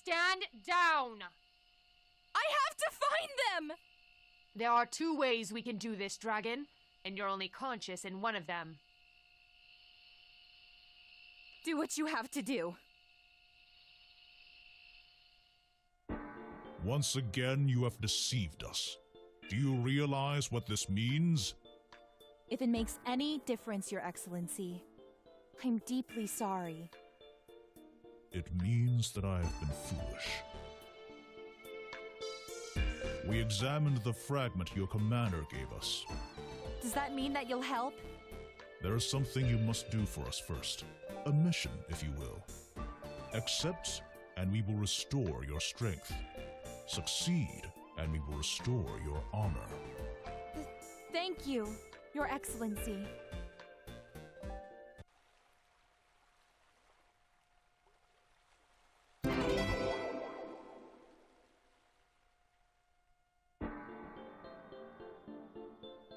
stand down! I have to find them! There are two ways we can do this, Dragon, and you're only conscious in one of them. Do what you have to do. Once again, you have deceived us. Do you realize what this means? If it makes any difference, Your Excellency, I'm deeply sorry. It means that I have been foolish. We examined the fragment your commander gave us. Does that mean that you'll help? There is something you must do for us first. A mission, if you will. Accept, and we will restore your strength. Succeed, and we will restore your honor. Thank you, Your Excellency.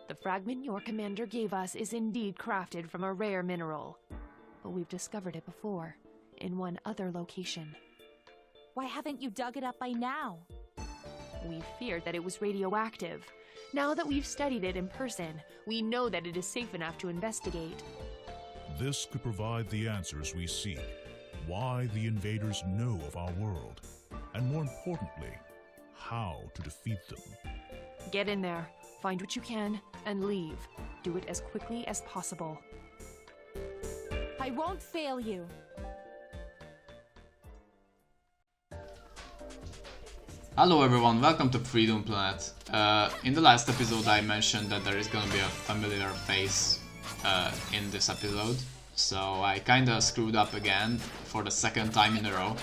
The fragment your commander gave us is indeed crafted from a rare mineral. But we've discovered it before, in one other location. Why haven't you dug it up by now? We feared that it was radioactive. Now that we've studied it in person, we know that it is safe enough to investigate. This could provide the answers we seek. Why the invaders know of our world. And more importantly, how to defeat them. Get in there, find what you can, and leave. Do it as quickly as possible. I won't fail you. Hello everyone, welcome to Freedom Planet. In the last episode I mentioned that there is gonna be a familiar face in this episode. So I kinda screwed up again for the second time in a row.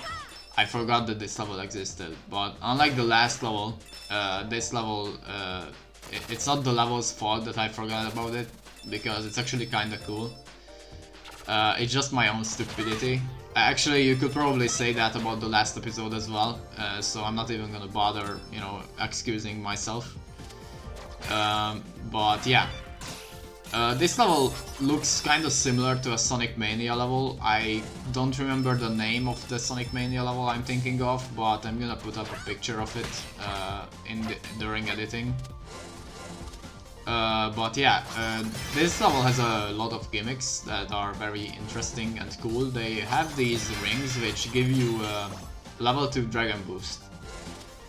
I forgot that this level existed, but unlike the last level, this level, it's not the level's fault that I forgot about it, because it's actually kinda cool. It's just my own stupidity. Actually, you could probably say that about the last episode as well, so I'm not even gonna bother, you know, excusing myself. But yeah. This level looks kinda similar to a Sonic Mania level. I don't remember the name of the Sonic Mania level I'm thinking of, but I'm gonna put up a picture of it during editing. But yeah, this level has a lot of gimmicks that are very interesting and cool. They have these rings which give you level 2 Dragon Boost.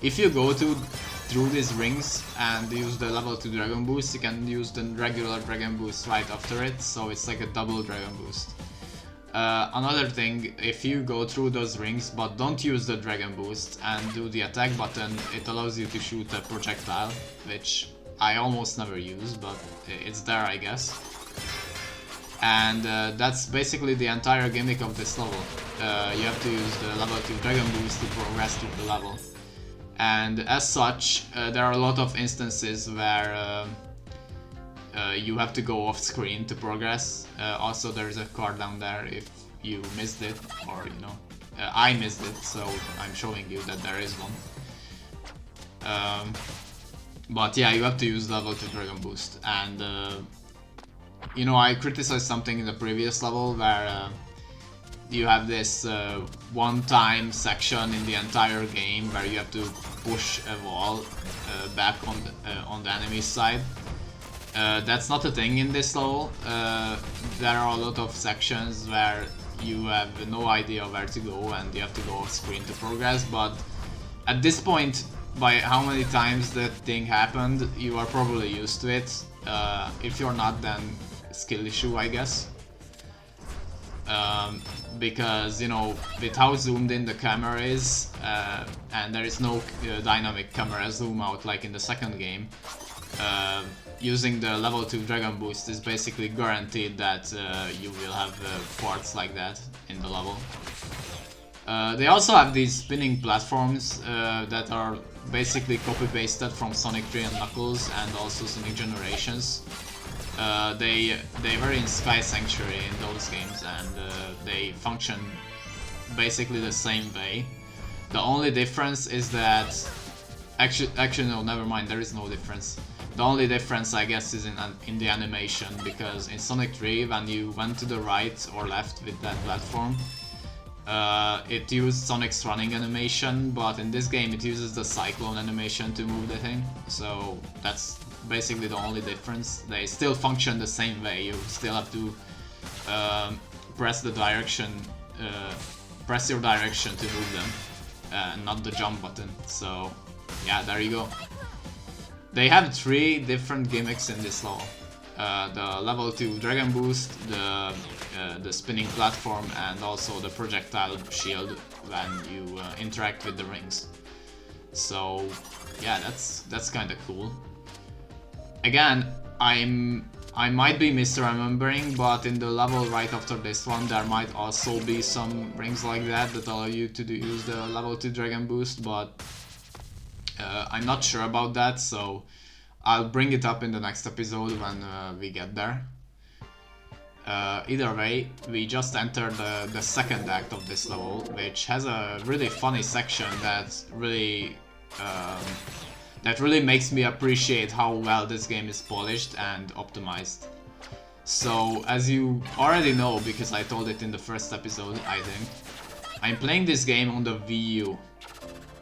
If you go through these rings and use the level 2 Dragon Boost, you can use the regular Dragon Boost right after it, so it's like a double Dragon Boost. Another thing, if you go through those rings but don't use the Dragon Boost and do the attack button, it allows you to shoot a projectile, which I almost never use, but it's there, I guess. And that's basically the entire gimmick of this level. You have to use the level 2 Dragon Boost to progress through the level. And as such, there are a lot of instances where you have to go off screen to progress. Also, there's a card down there if you missed it, or you know, I missed it, so I'm showing you that there is one. But yeah, you have to use level 2 Dragon Boost, and you know, I criticized something in the previous level where you have this one-time section in the entire game where you have to push a wall back on the enemy side. That's not a thing in this level. There are a lot of sections where you have no idea where to go and you have to go off screen to progress, but at this point, by how many times that thing happened, you are probably used to it. If you're not, then skill issue, I guess. Because, you know, with how zoomed in the camera is, and there is no dynamic camera zoom out like in the second game, using the level 2 Dragon Boost is basically guaranteed that you will have parts like that in the level. They also have these spinning platforms that are basically copy-pasted from Sonic 3 and Knuckles and also Sonic Generations. They were in Sky Sanctuary in those games, and they function basically the same way. The only difference is that actually no, never mind, there is no difference. The only difference, I guess, is in the animation, because in Sonic 3, when you went to the right or left with that platform, it used Sonic's running animation, but in this game it uses the cyclone animation to move the thing. So that's basically the only difference. They still function the same way. You still have to press the direction, press your direction to move them, not the jump button. So yeah, there you go. They have 3 different gimmicks in this level. The level 2 Dragon Boost, the spinning platform, and also the projectile shield when you interact with the rings. So yeah, that's kind of cool. Again, I might be misremembering, but in the level right after this one there might also be some rings like that that allow you to use the level 2 Dragon Boost, but I'm not sure about that, so I'll bring it up in the next episode when we get there. Either way, we just entered the second act of this level, which has a really funny section that really makes me appreciate how well this game is polished and optimized. So, as you already know, because I told it in the first episode, I think, I'm playing this game on the Wii U.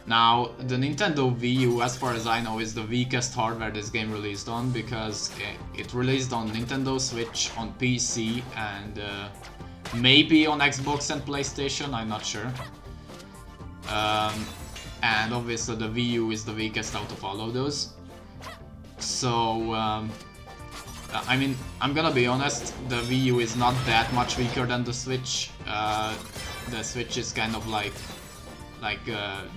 Now, the Nintendo Wii U, as far as I know, is the weakest hardware this game released on, because it released on Nintendo Switch, on PC, and maybe on Xbox and PlayStation, I'm not sure. And obviously the Wii U is the weakest out of all of those. So, I mean, I'm gonna be honest, the Wii U is not that much weaker than the Switch. The Switch is kind of like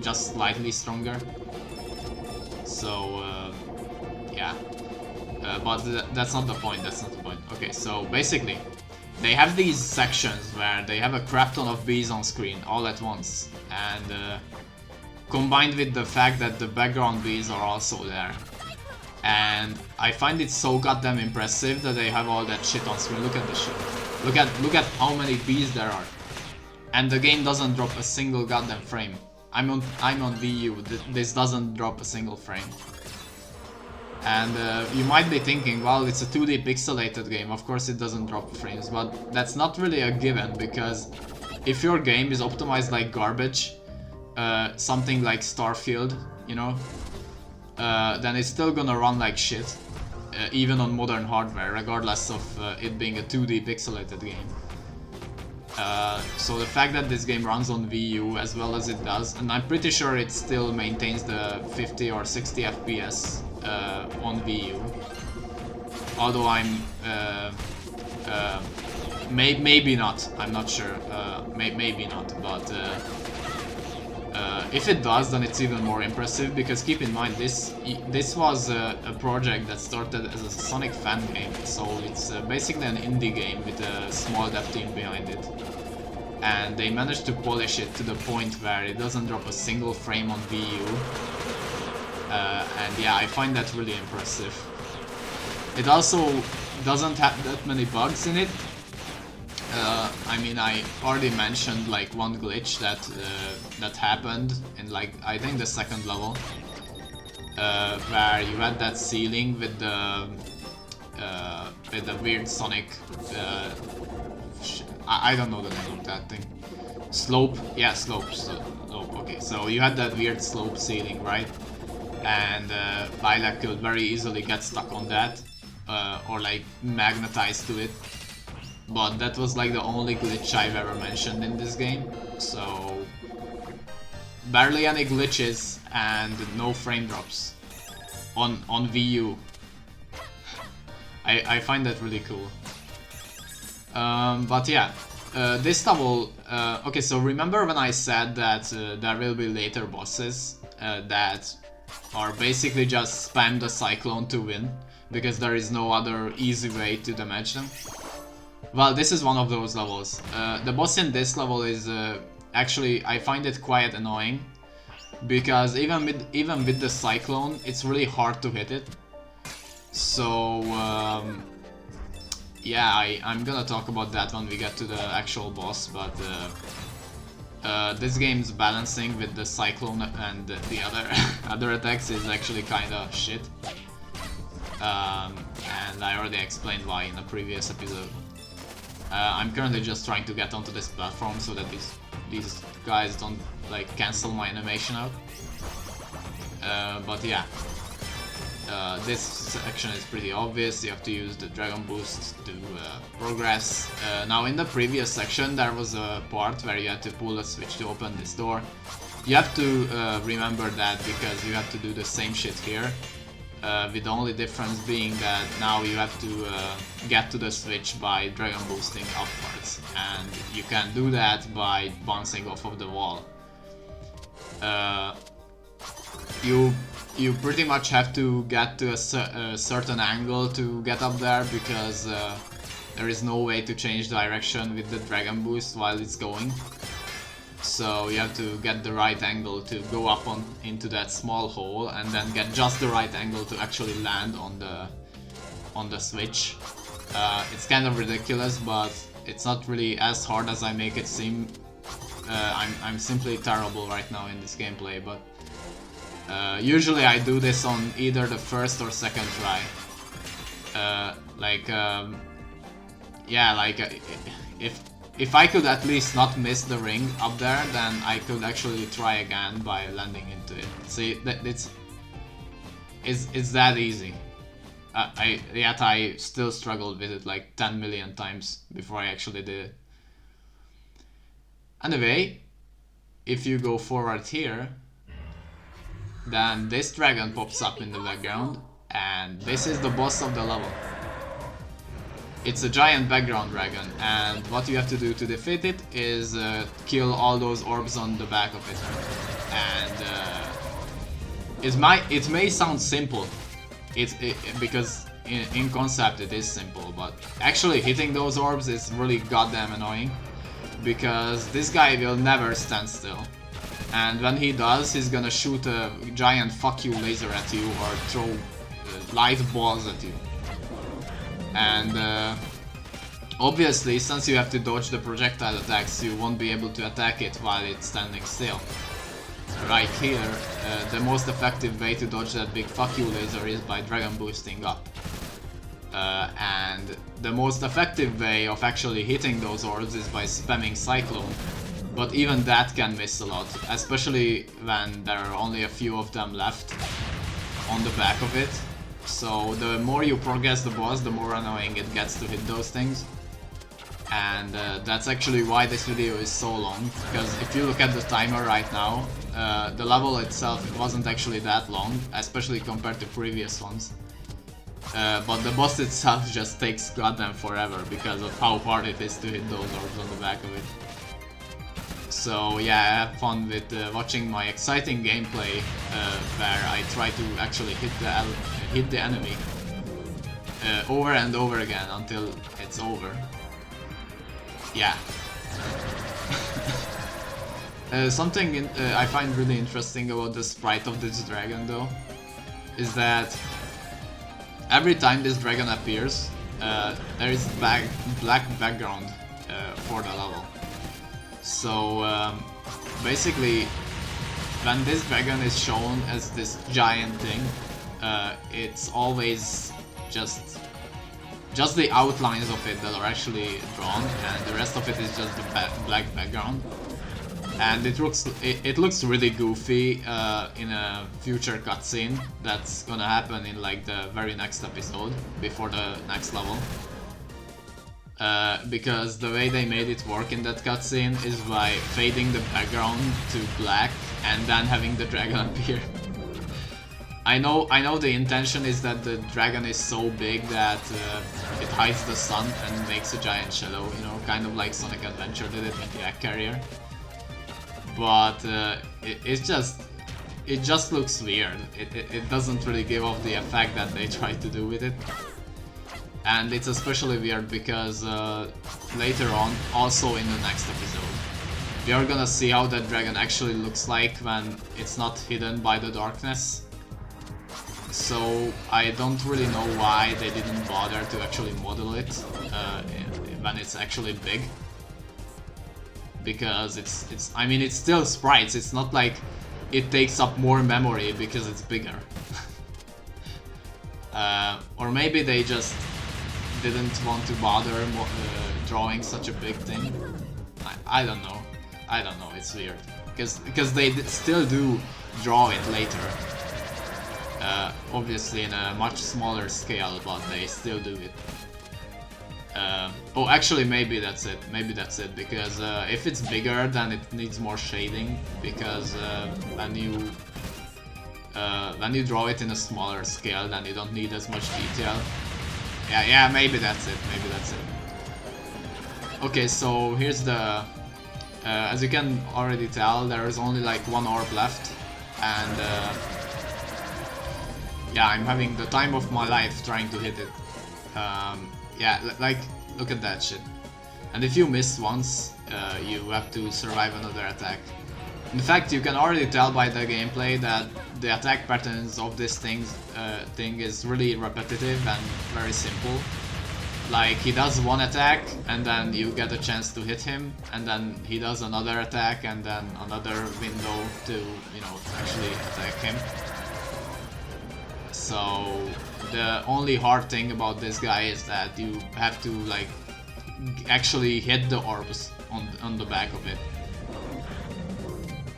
just slightly stronger. So yeah, but that's not the point. That's not the point. Okay, so basically, they have these sections where they have a crap ton of bees on screen all at once, and combined with the fact that the background bees are also there. And I find it so goddamn impressive that they have all that shit on screen. Look at the shit. Look at how many bees there are. And the game doesn't drop a single goddamn frame. I'm on Wii U. This doesn't drop a single frame. And you might be thinking, well, it's a 2D pixelated game. Of course it doesn't drop frames, but that's not really a given, because if your game is optimized like garbage, something like Starfield, you know, then it's still gonna run like shit, even on modern hardware, regardless of it being a 2D pixelated game. So the fact that this game runs on Wii U as well as it does, and I'm pretty sure it still maintains the 50 or 60 FPS on Wii U, although I'm maybe not, I'm not sure, maybe not, but if it does, then it's even more impressive, because keep in mind, this was a project that started as a Sonic fan game, so it's basically an indie game with a small dev team behind it. And they managed to polish it to the point where it doesn't drop a single frame on Wii U. And yeah, I find that really impressive. It also doesn't have that many bugs in it. I mean, I already mentioned like one glitch that happened in, like, I think the second level, where you had that ceiling with the weird Sonic. I don't know the name of that thing. Slope, yeah, slope. Okay, so you had that weird slope ceiling, right? And Lilac could very easily get stuck on that, or like magnetized to it. But that was like the only glitch I've ever mentioned in this game, so barely any glitches and no frame drops on Wii U. I find that really cool. But yeah, this level, okay, so remember when I said that there will be later bosses that are basically just spam the cyclone to win, because there is no other easy way to damage them? Well, this is one of those levels. The boss in this level is actually, I find it quite annoying, because even with the cyclone, it's really hard to hit it. So yeah, I'm gonna talk about that when we get to the actual boss, but this game's balancing with the cyclone and the other attacks is actually kinda shit. And I already explained why in a previous episode. I'm currently just trying to get onto this platform so that these guys don't like cancel my animation out. But yeah, this section is pretty obvious. You have to use the Dragon Boost to progress. Now in the previous section there was a part where you had to pull a switch to open this door. You have to remember that because you have to do the same shit here. With the only difference being that now you have to get to the switch by Dragon Boosting upwards, and you can do that by bouncing off of the wall. You pretty much have to get to a certain angle to get up there, because there is no way to change direction with the Dragon Boost while it's going. So you have to get the right angle to go up into that small hole, and then get just the right angle to actually land on the switch. It's kind of ridiculous, but it's not really as hard as I make it seem. I'm simply terrible right now in this gameplay, but usually I do this on either the first or second try. If I could at least not miss the ring up there, then I could actually try again by landing into it. See, it's that easy. Yet I still struggled with it like 10 million times before I actually did it. Anyway, if you go forward here, then this dragon pops up in the background, and this is the boss of the level. It's a giant background dragon, and what you have to do to defeat it is kill all those orbs on the back of it. And it may sound simple, because in concept it is simple, but actually hitting those orbs is really goddamn annoying, because this guy will never stand still. And when he does, he's gonna shoot a giant fuck you laser at you or throw light balls at you. And obviously, since you have to dodge the projectile attacks, you won't be able to attack it while it's standing still. Right here, the most effective way to dodge that big fuck you laser is by Dragon Boosting up. And the most effective way of actually hitting those orbs is by spamming Cyclone. But even that can miss a lot, especially when there are only a few of them left on the back of it. So the more you progress the boss, the more annoying it gets to hit those things. And that's actually why this video is so long, because if you look at the timer right now, the level itself wasn't actually that long, especially compared to previous ones. But the boss itself just takes goddamn forever because of how hard it is to hit those orbs on the back of it. So yeah, I have fun with watching my exciting gameplay where I try to actually hit the enemy over and over again until it's over. Yeah. Something I find really interesting about the sprite of this dragon though is that every time this dragon appears, there is black background for the level. So basically, when this dragon is shown as this giant thing, it's always just the outlines of it that are actually drawn, and the rest of it is just the black background. And it looks really goofy in a future cutscene that's gonna happen in like the very next episode before the next level. Because the way they made it work in that cutscene is by fading the background to black and then having the dragon appear. I know the intention is that the dragon is so big that it hides the sun and makes a giant shadow, you know, kind of like Sonic Adventure did it with the Egg Carrier. But it just looks weird. It doesn't really give off the effect that they tried to do with it. And it's especially weird because later on, also in the next episode, we are gonna see how that dragon actually looks like when it's not hidden by the darkness. So I don't really know why they didn't bother to actually model it when it's actually big. Because I mean, it's still sprites, it's not like it takes up more memory because it's bigger. Or maybe they just didn't want to bother drawing such a big thing. I don't know. I don't know, it's weird. Because they still do draw it later. Obviously in a much smaller scale, but they still do it. Oh, actually, maybe that's it. Maybe that's it, because if it's bigger, then it needs more shading, because when you draw it in a smaller scale, then you don't need as much detail. Yeah, maybe that's it. Maybe that's it. Okay, so here's the... as you can already tell, there is only like one orb left, and yeah, I'm having the time of my life trying to hit it. Yeah, like, look at that shit. And if you miss once, you have to survive another attack. In fact, you can already tell by the gameplay that the attack patterns of this thing is really repetitive and very simple. Like, he does one attack, and then you get a chance to hit him, and then he does another attack, and then another window to, you know, actually attack him. So the only hard thing about this guy is that you have to like actually hit the orbs on the back of it,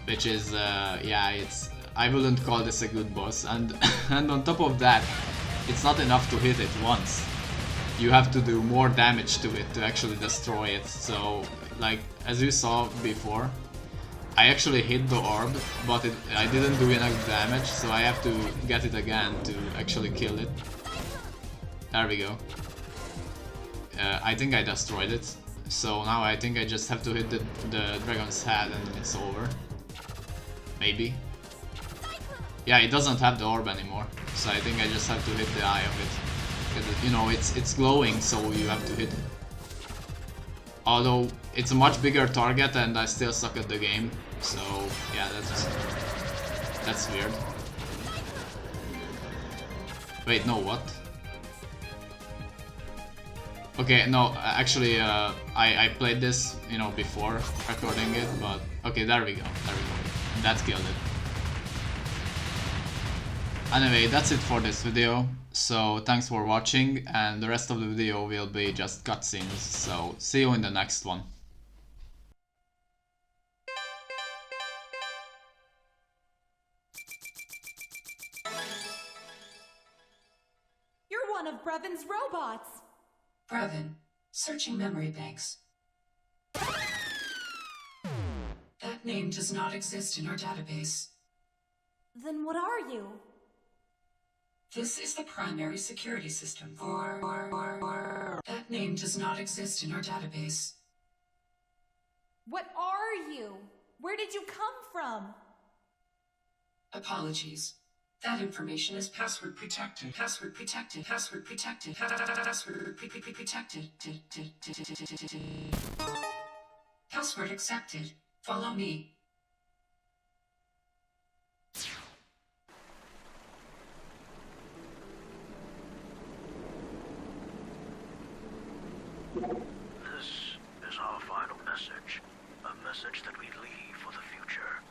which is yeah, I wouldn't call this a good boss. And and on top of that, it's not enough to hit it once. You have to do more damage to it to actually destroy it. So like, as you saw before, I actually hit the orb, but I didn't do enough damage, so I have to get it again to actually kill it. There we go. I think I destroyed it, so now I think I just have to hit the dragon's head and it's over. Maybe. Yeah, it doesn't have the orb anymore, so I think I just have to hit the eye of it. Because, you know, it's glowing, so you have to hit it. Although it's a much bigger target and I still suck at the game, so yeah, that's weird. Wait, no, what? Okay, no, actually, I played this, you know, before recording it, but okay, there we go, and that killed it. Anyway, that's it for this video. So thanks for watching, and the rest of the video will be just cutscenes, so see you in the next one. You're one of Brevon's robots! Brevon, searching memory banks. That name does not exist in our database. Then what are you? This is the primary security system for... That name does not exist in our database. What are you? Where did you come from? Apologies. That information is password protected. Password protected. Password protected. Password protected. Password accepted. Follow me. This is our final message, a message that we leave for the future.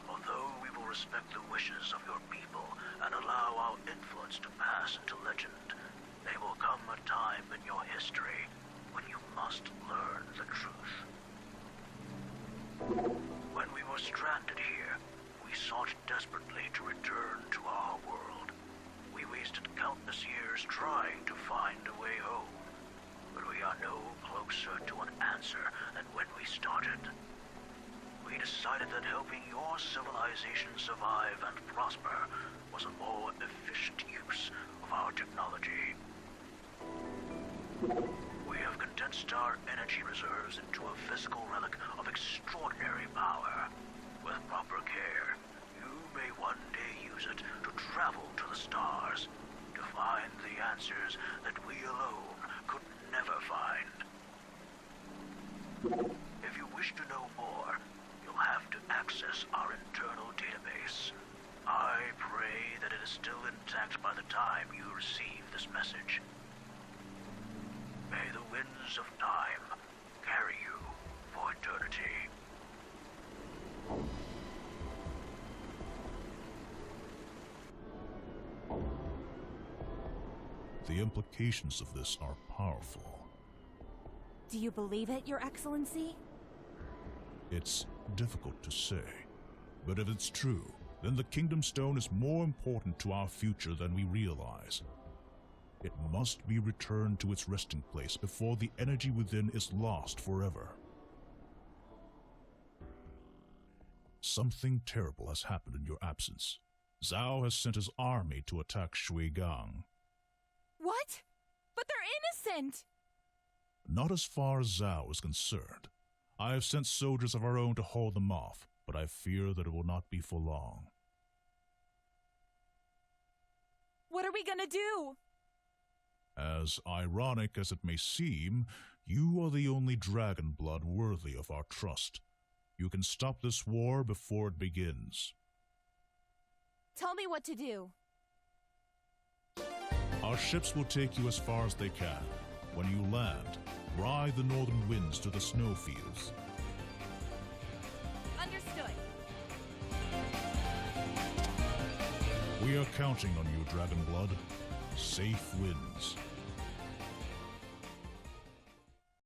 Although we will respect the wishes of your people and allow our influence to pass into legend, there will come a time in your history when you must learn the truth. When we were stranded here, we sought desperately to return to our world. We wasted countless years trying to find a way home. But we are no closer to an answer than when we started. We decided that helping your civilization survive and prosper was a more efficient use of our technology. We have condensed our energy reserves into a physical relic of extraordinary power. With proper care, you may one day use it to travel to the stars, to find the answers that we alone could never find. If you wish to know more, you'll have to access our internal database. I pray that it is still intact by the time you receive this message. May the winds of time carry you for eternity. The implications of this are powerful. Do you believe it, Your Excellency? It's difficult to say, but if it's true, then the Kingdom Stone is more important to our future than we realize. It must be returned to its resting place before the energy within is lost forever. Something terrible has happened in your absence. Zhao has sent his army to attack Shuigang. What? But they're innocent! Not as far as Zhao is concerned. I have sent soldiers of our own to hold them off, but I fear that it will not be for long. What are we gonna do? As ironic as it may seem, you are the only dragon blood worthy of our trust. You can stop this war before it begins. Tell me what to do. Our ships will take you as far as they can. When you land, ride the northern winds to the snowfields. Understood. We are counting on you, Dragon Blood. Safe winds.